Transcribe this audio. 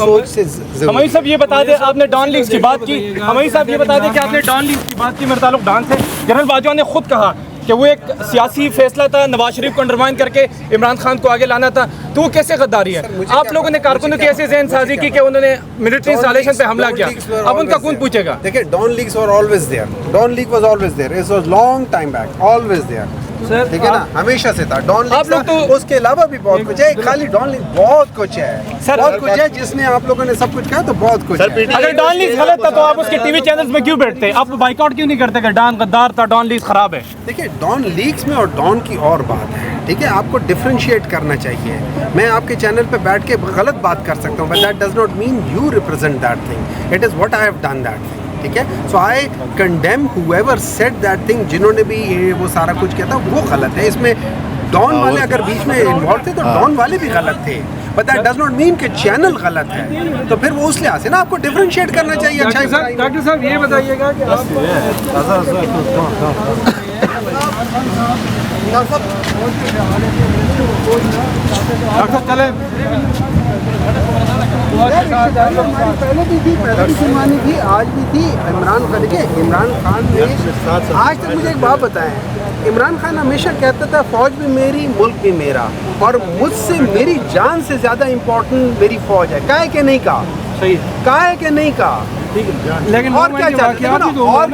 सोच से हमारी साहब ये बता दें, आपने डॉन लीग्स की बात की। हमारी साहब ये बता दें कि आपने डॉन लीग्स की बात की मेरे ताल्लुक डॉन से। जनरल बाजवा ने खुद कहा कि वो एक सियासी फैसला था, नवाज शरीफ को अंडरमाइन करके इमरान खान को आगे लाना था, तो वो कैसे गद्दारी है? आप लोगों ने कारकुनों की ऐसी जहन साजी की कि उन्होंने मिलिट्री इंस्टॉलेशन पे हमला किया। अब उनका कौन पूछेगा? देखिए, don leagues were always there. Don league was always there. It was long time back, always there. ठीक है ना, हमेशा से था डॉन लीग। लोग तो उसके अलावा भी बहुत कुछ है, खाली डॉन लीग बहुत कुछ है सर, बहुत कुछ है जिसने आप लोगों ने सब कुछ कहा, तो बहुत कुछ है। अगर डॉन लीग गलत था तो आप उसके टीवी चैनल्स में क्यों बैठते? आप बाइकआउट क्यों नहीं करते कि डॉन गद्दार था, डॉन लीग खराब है? देखिए, डॉन लीग्स में और डॉन की और बात है, ठीक है? आपको डिफरेंशिएट करना चाहिए। मैं आपके चैनल पे बैठ के गलत बात कर सकता हूँ, but that does not mean you represent that thing. It is what I have done that thing. ठीक है, so I condemn whoever said that thing. जिन्होंने भी ये वो सारा कुछ किया था वो गलत है। इसमें डॉन वाले अगर बीच में इन्वॉल्व थे तो डॉन वाले भी गलत थे, but that does not mean कि चैनल गलत है। तो फिर वो उस लिहाज से ना आपको डिफरेंशिएट करना चाहिए। अच्छा डॉक्टर साहब ये बताइएगा कि पहले भी थी, पहले भी सुनवानी थी, आज भी थी। इमरान खान, देखिए इमरान खान ने आज तक मुझे एक बात बताएं, इमरान खान हमेशा कहता था फौज भी मेरी, मुल्क भी मेरा, और मुझसे मेरी जान से ज़्यादा इम्पोर्टेंट मेरी फौज है। कहा है कि नहीं कहा? सही कहा है कि नहीं कहा? ठीक है, लेकिन और क्या चाहते हैं? और